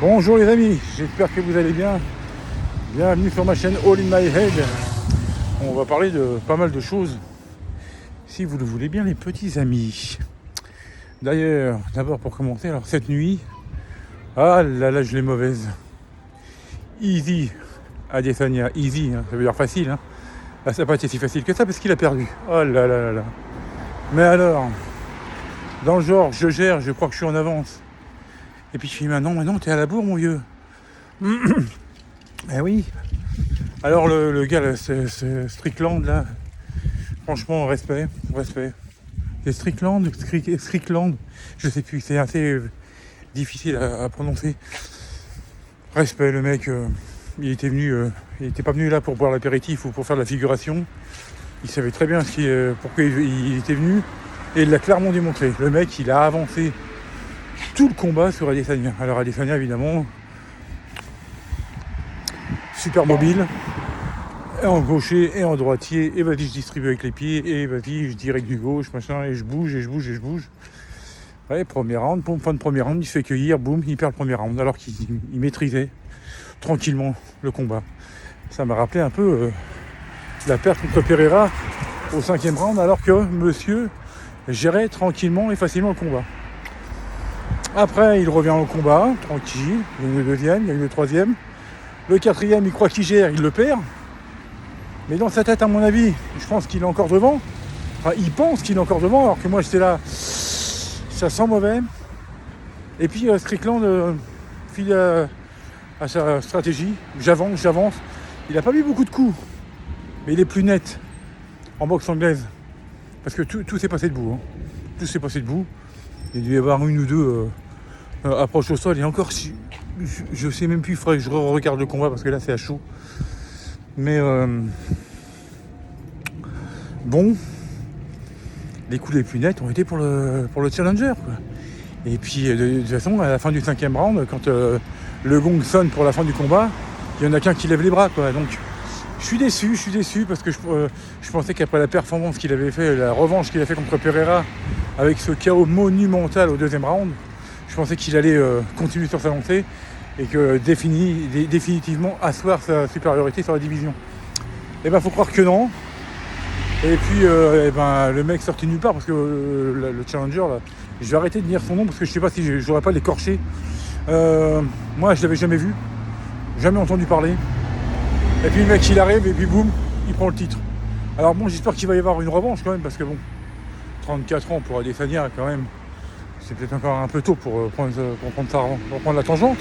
Bonjour les amis, j'espère que vous allez bien. Bienvenue sur ma chaîne All in My Head. On va parler de pas mal de choses, si vous le voulez bien les petits amis. D'ailleurs, d'abord pour commencer, alors cette nuit, ah là je l'ai mauvaise. Easy Adesanya, easy, hein, ça veut dire facile. Hein. Là, ça n'a pas été si facile que ça parce qu'il a perdu. Oh là là là. Mais alors, dans le genre, je gère, je crois que je suis en avance. Et puis je dis, maintenant, t'es à la bourre, mon vieux. Eh oui. Alors le gars, là, c'est Strickland, là. Franchement, respect. C'est Strickland, je sais plus, c'est assez difficile à prononcer. Respect, le mec, il était pas venu là pour boire l'apéritif ou pour faire de la figuration. Il savait très bien pourquoi il était venu et il l'a clairement démontré. Le mec, il a avancé tout le combat sur Adesanya. Alors Adesanya, évidemment, super mobile, et en gaucher et en droitier, et vas-y je distribue avec les pieds, et vas-y je dirige du gauche, machin, et je bouge. Ouais, premier round, fin de premier round, il se fait cueillir, boum, il perd le premier round, alors qu'il maîtrisait tranquillement le combat. Ça m'a rappelé un peu la perte contre Pereira au 5e round, alors que monsieur gérait tranquillement et facilement le combat. Après, il revient au combat, tranquille, il y a eu le deuxième, il y a eu le troisième. Le quatrième, il croit qu'il gère, il le perd. Mais dans sa tête, à mon avis, je pense qu'il est encore devant. Enfin, il pense qu'il est encore devant, alors que moi, j'étais là, ça sent mauvais. Et puis, Strickland, file à sa stratégie. J'avance. Il n'a pas mis beaucoup de coups, mais il est plus net en boxe anglaise. Parce que tout s'est passé debout. Hein. Tout s'est passé debout. Il devait y avoir une ou deux approches au sol. Et encore, je sais même plus, il faudrait que je regarde le combat parce que là, c'est à chaud. Mais bon, les coups les plus nets ont été pour le challenger, quoi. Et puis, de toute façon, à la fin du 5e round, quand le gong sonne pour la fin du combat, il y en a qu'un qui lève les bras, quoi. Donc, je suis déçu parce que je pensais qu'après la performance qu'il avait fait, la revanche qu'il a fait contre Pereira, avec ce chaos monumental au 2e round, je pensais qu'il allait continuer sur sa lancée et que définitivement asseoir sa supériorité sur la division. Et ben faut croire que non. Et puis le mec sorti nulle part parce que le challenger là, je vais arrêter de dire son nom parce que je sais pas si j'aurais pas l'écorché. Moi je l'avais jamais vu, jamais entendu parler. Et puis le mec il arrive et puis boum, il prend le titre. Alors bon, j'espère qu'il va y avoir une revanche quand même parce que bon, 34 ans pour Adesanya quand même, c'est peut-être encore un peu tôt pour prendre la tangente.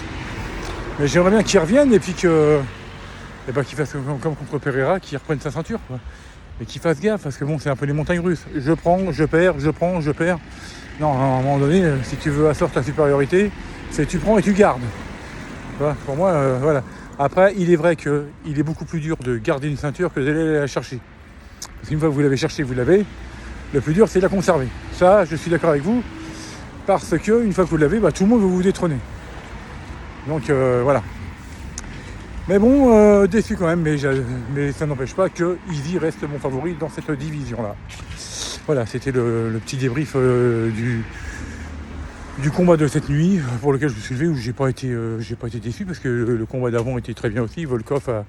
Mais j'aimerais bien qu'il revienne et puis qu'il fasse comme contre Pereira, qu'il reprenne sa ceinture, quoi. Et qu'il fasse gaffe, parce que bon, c'est un peu les montagnes russes. Je prends, je perds. Non, à un moment donné, si tu veux asseoir ta supériorité, c'est tu prends et tu gardes. Voilà, pour moi, voilà. Après, il est vrai qu'il est beaucoup plus dur de garder une ceinture que d'aller la chercher. Parce qu'une fois que vous l'avez cherchée, vous l'avez. Le plus dur, c'est de la conserver. Ça, je suis d'accord avec vous. Parce que une fois que vous l'avez, tout le monde veut vous détrôner. Donc voilà. Mais bon, déçu quand même, mais ça n'empêche pas que Easy reste mon favori dans cette division-là. Voilà, c'était le petit débrief du combat de cette nuit, pour lequel je me suis levé, où j'ai pas été déçu, parce que le combat d'avant était très bien aussi. Volkov a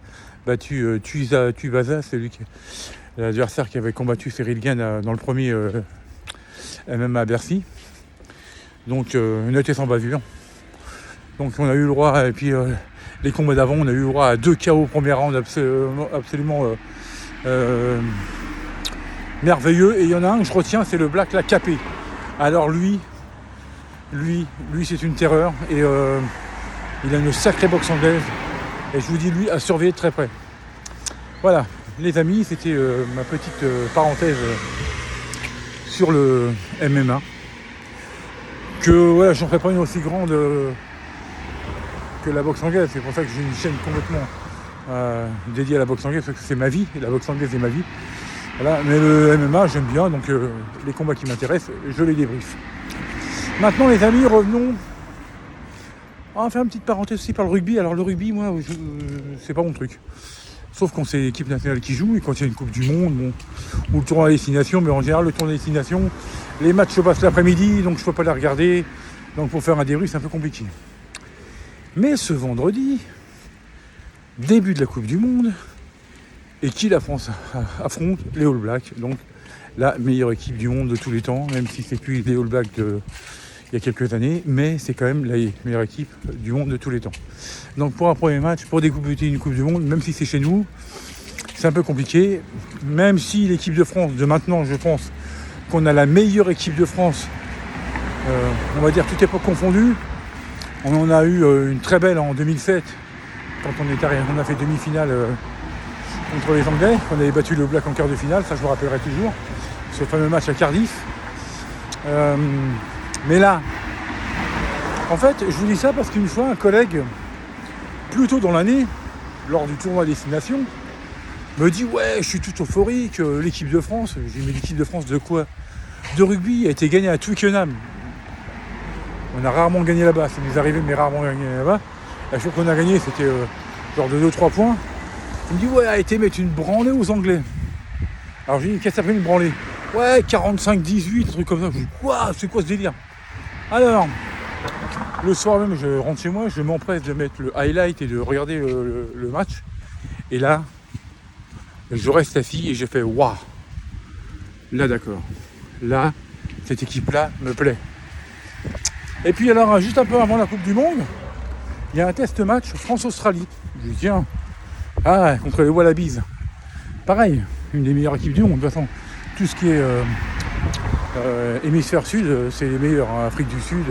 battu Tuivasa, c'est l'adversaire qui avait combattu Cyril Gane dans le premier MMA à Bercy. Donc, net et sans bavure. Donc on a eu le droit, et puis les combats d'avant, on a eu le droit à 2 KO au premier round absolument merveilleux. Et il y en a un que je retiens, c'est le Black Capé. Alors lui c'est une terreur et il a une sacrée boxe anglaise. Et je vous dis, lui, à surveiller de très près. Voilà, les amis, c'était ma petite parenthèse sur le MMA. Que voilà, j'en ferai pas une aussi grande que la boxe anglaise. C'est pour ça que j'ai une chaîne complètement dédiée à la boxe anglaise, parce que c'est ma vie, et la boxe anglaise est ma vie. Voilà. Mais le MMA, j'aime bien, donc les combats qui m'intéressent, je les débriefe. Maintenant les amis, revenons. On va faire une petite parenthèse aussi par le rugby. Alors le rugby, moi, c'est pas mon truc. Sauf quand c'est l'équipe nationale qui joue, et quand il y a une Coupe du Monde, bon, ou le tournoi à destination, mais en général le tournoi à destination, les matchs se passent l'après-midi, donc je peux pas les regarder. Donc pour faire un débrief, c'est un peu compliqué. Mais ce vendredi, début de la Coupe du Monde, et qui la France affronte? Les All Blacks, donc la meilleure équipe du monde de tous les temps, même si c'est plus les All Blacks il y a quelques années, mais c'est quand même la meilleure équipe du monde de tous les temps. Donc pour un premier match, pour débuter une Coupe du Monde, même si c'est chez nous, c'est un peu compliqué, même si l'équipe de France de maintenant, je pense qu'on a la meilleure équipe de France, on va dire toute époque confondue. On en a eu une très belle en 2007, quand on a fait demi-finale contre les Anglais, on avait battu le Black en quart de finale, ça je me rappellerai toujours, ce fameux match à Cardiff. Mais là, en fait, je vous dis ça parce qu'une fois, un collègue, plus tôt dans l'année, lors du tournoi Destination, me dit « Ouais, je suis tout euphorique, l'équipe de France. » J'ai dit « Mais l'équipe de France de quoi ? De rugby a été gagnée à Twickenham. » On a rarement gagné là-bas, ça nous est arrivé, mais rarement gagné là-bas. La fois qu'on a gagné, c'était genre de 2-3 points. Il me dit « Ouais, a été mettre une branlée aux Anglais. » Alors j'ai dit « Qu'est-ce que ça fait une branlée ? » « Ouais, 45-18, un truc comme ça. Je dis « Quoi ? C'est quoi ce délire ?» Alors, le soir même, je rentre chez moi, je m'empresse de mettre le highlight et de regarder le match. Et là, je reste assis et j'ai fait « Waouh !» Là, d'accord. Là, cette équipe-là me plaît. Et puis alors, juste un peu avant la Coupe du Monde, il y a un test match France-Australie. Je dis tiens, contre les Wallabies. Pareil, une des meilleures équipes du monde. De toute façon, tout ce qui est hémisphère sud, c'est les meilleurs. Hein. Afrique du Sud,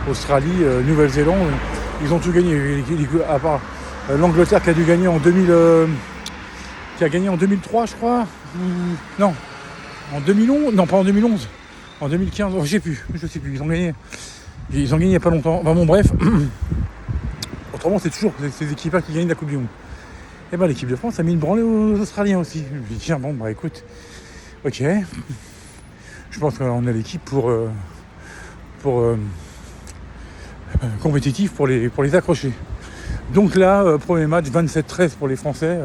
Australie, Nouvelle-Zélande, ils ont tout gagné. À part l'Angleterre qui a dû gagner en 2003, je crois. Non, en 2011. Non, pas en 2011. En 2015, je sais plus. Ils ont gagné il n'y a pas longtemps. Enfin bon, bref. Autrement, c'est toujours ces équipes-là qui gagnent la Coupe du Monde. Et ben l'équipe de France a mis une branlée aux Australiens aussi. Je me dis tiens, bon, bah écoute, ok. Je pense qu'on a l'équipe pour compétitif pour les accrocher. Donc là, premier match, 27-13 pour les Français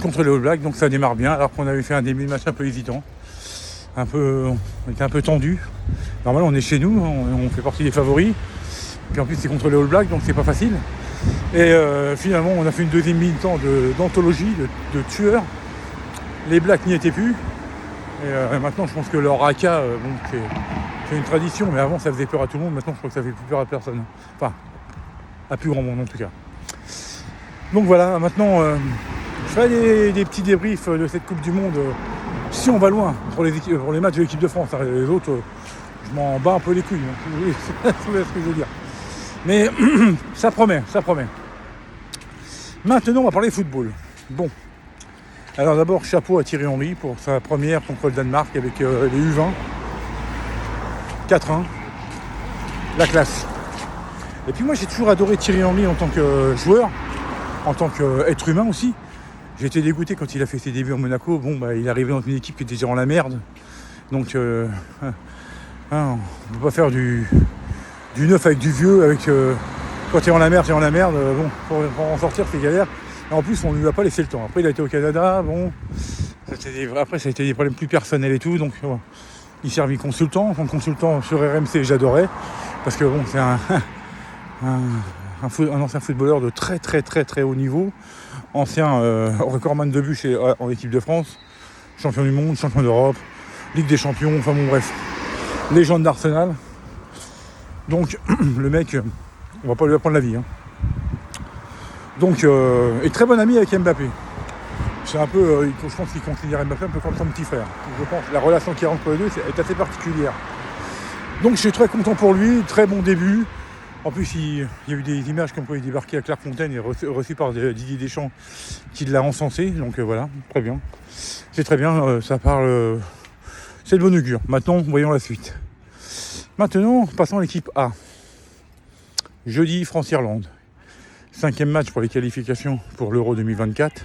contre les All Blacks. Donc ça démarre bien, alors qu'on avait fait un début de match un peu hésitant. On était un peu tendu. Normalement on est chez nous, on fait partie des favoris. Puis en plus c'est contre les All Blacks, donc c'est pas facile. Et finalement on a fait une deuxième mi-temps d'anthologie, de tueurs. Les Blacks n'y étaient plus. Et maintenant je pense que leur haka, c'est une tradition, mais avant ça faisait peur à tout le monde, maintenant je crois que ça fait plus peur à personne. Enfin, à plus grand monde en tout cas. Donc voilà, maintenant je ferai des petits débriefs de cette Coupe du Monde. Si on va loin pour les matchs de l'équipe de France, les autres, je m'en bats un peu les couilles, hein, si vous voyez ce que je veux dire. Mais ça promet. Maintenant, on va parler football. Bon. Alors d'abord, chapeau à Thierry Henry pour sa première contre le Danemark avec les U20. 4-1. La classe. Et puis moi, j'ai toujours adoré Thierry Henry en tant que joueur, en tant qu'être humain aussi. J'ai été dégoûté quand il a fait ses débuts en Monaco. Bon, bah, il est arrivé dans une équipe qui était déjà dans la merde. Donc, on ne peut pas faire du neuf avec du vieux. Quand tu es en la merde, bon, pour en sortir, c'est galère. Et en plus, on ne lui a pas laissé le temps. Après, il a été au Canada. Bon, après, ça a été des problèmes plus personnels et tout. Donc, il servit consultant. En tant que consultant sur RMC, j'adorais. Parce que, bon, c'est un ancien footballeur de très, très, très, très haut niveau. Ancien recordman de buts en équipe de France, champion du monde, champion d'Europe, Ligue des champions, enfin bon bref, légende d'Arsenal. Donc le mec, on va pas lui apprendre la vie. Hein. Donc, et très bon ami avec Mbappé. C'est un peu, je pense qu'il considère Mbappé un peu comme son petit frère. Je pense que la relation qui est entre les deux est assez particulière. Donc je suis très content pour lui, très bon début. En plus, il y a eu des images comme quoi il débarquait à Clairefontaine et reçu par Didier Deschamps qui l'a encensé. Donc voilà, très bien. C'est très bien, ça parle... c'est de bon augure. Maintenant, voyons la suite. Maintenant, passons à l'équipe A. Jeudi, France-Irlande. 5e match pour les qualifications pour l'Euro 2024.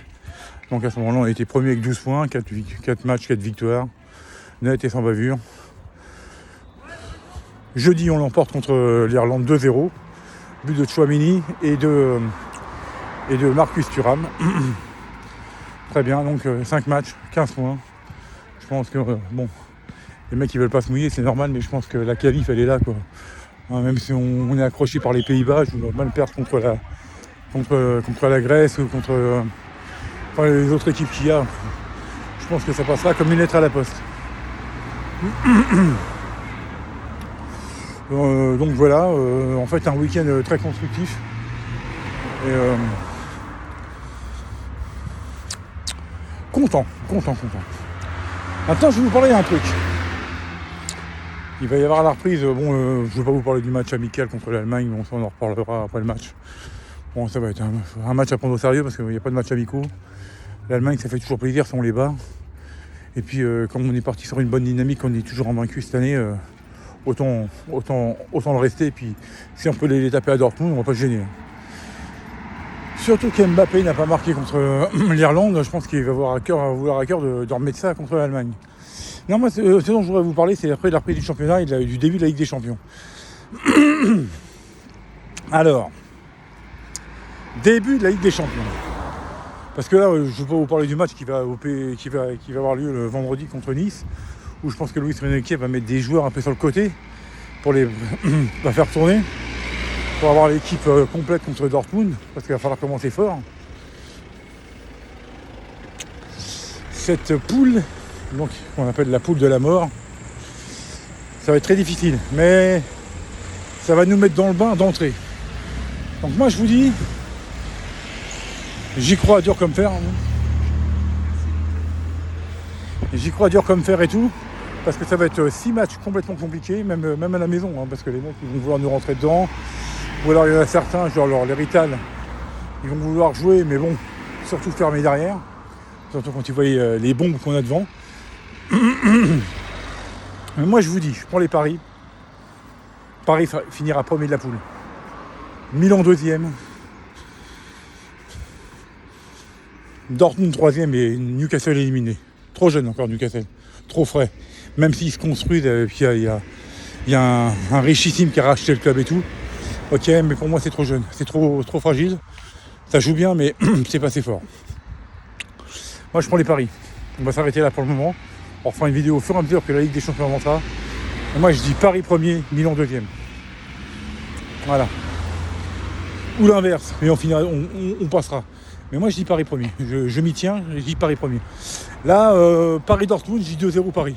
Donc à ce moment-là, on a été premier avec 12 points, 4 matchs, 4 victoires. Net et sans bavure. Jeudi, on l'emporte contre l'Irlande 2-0. But de Tchouaméni et de Marcus Thuram. Très bien, donc 5 matchs, 15 points. Je pense que, bon, les mecs ils veulent pas se mouiller, c'est normal, mais je pense que la qualif elle est là, quoi. Hein, même si on est accroché par les Pays-Bas, je voudrais mal perdre contre la Grèce ou contre les autres équipes qu'il y a. Je pense que ça passera comme une lettre à la poste. Donc voilà, en fait un week-end très constructif. Et content. Maintenant je vais vous parler d'un truc. Il va y avoir la reprise, je ne vais pas vous parler du match amical contre l'Allemagne, ça on en reparlera après le match. Bon, ça va être un match à prendre au sérieux parce qu'il n'y a pas de match amicaux. L'Allemagne, ça fait toujours plaisir si on les bat. Et puis, comme on est parti sur une bonne dynamique, on est toujours invaincu cette année, autant le rester. Et puis, si on peut les taper à Dortmund, on ne va pas se gêner. Surtout qu'Mbappé n'a pas marqué contre l'Irlande. Je pense qu'il va vouloir à cœur de remettre ça contre l'Allemagne. Non, moi, ce dont je voudrais vous parler, c'est après la reprise du championnat et du début de la Ligue des Champions. Alors, début de la Ligue des Champions. Parce que là, je ne vais pas vous parler du match qui va avoir lieu le vendredi contre Nice, où je pense que Luis Enrique va mettre des joueurs un peu sur le côté pour les faire tourner, pour avoir l'équipe complète contre Dortmund, parce qu'il va falloir commencer fort. Cette poule, donc qu'on appelle la poule de la mort, ça va être très difficile, mais ça va nous mettre dans le bain d'entrée. Donc moi je vous dis, j'y crois dur comme fer. J'y crois dur comme fer et tout, parce que ça va être 6 matchs complètement compliqués, même à la maison, parce que les mecs ils vont vouloir nous rentrer dedans, ou alors il y en a certains, genre les Rital, ils vont vouloir jouer, mais bon, surtout fermer derrière, surtout quand ils voient les bombes qu'on a devant. Mais moi je vous dis, je prends les paris. Paris finira premier de la poule. Milan deuxième. Dortmund 3e et Newcastle éliminé. Trop jeune encore Newcastle. Trop frais. Même s'ils se construisent, puis il y a un richissime qui a racheté le club et tout. Ok, mais pour moi c'est trop jeune. C'est trop fragile. Ça joue bien, mais c'est pas assez fort. Moi je prends les paris. On va s'arrêter là pour le moment. On refera une vidéo au fur et à mesure que la Ligue des Champions avancera. Et moi je dis Paris premier, Milan deuxième. Voilà. Ou l'inverse, mais on passera. Mais moi je dis Paris premier. Je m'y tiens, je dis Paris premier. Là, Paris-Dortmund, je dis 2-0 Paris.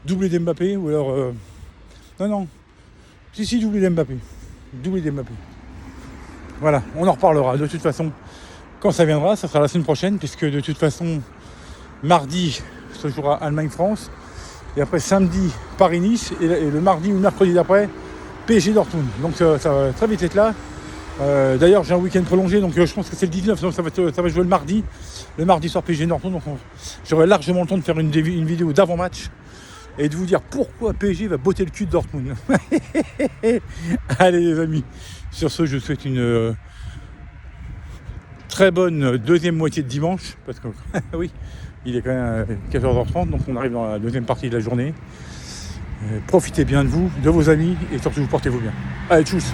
Doublé d'Mbappé, ou alors... Non. Si, doublé d'Mbappé. Voilà, on en reparlera. De toute façon, quand ça viendra, ça sera la semaine prochaine, puisque de toute façon, mardi, se jouera Allemagne-France. Et après samedi, Paris-Nice. Et le mardi ou le mercredi d'après, PSG-Dortmund. Donc ça va très vite être là. D'ailleurs, j'ai un week-end prolongé, donc je pense que c'est le 19, donc ça va jouer le mardi soir PSG-Dortmund. Donc j'aurai largement le temps de faire une vidéo d'avant-match et de vous dire pourquoi PSG va botter le cul de Dortmund. Allez les amis, sur ce, je vous souhaite une très bonne deuxième moitié de dimanche, parce que oui, il est quand même 14h30, donc on arrive dans la deuxième partie de la journée. Profitez bien de vous, de vos amis, et surtout portez-vous bien. Allez, tchuss.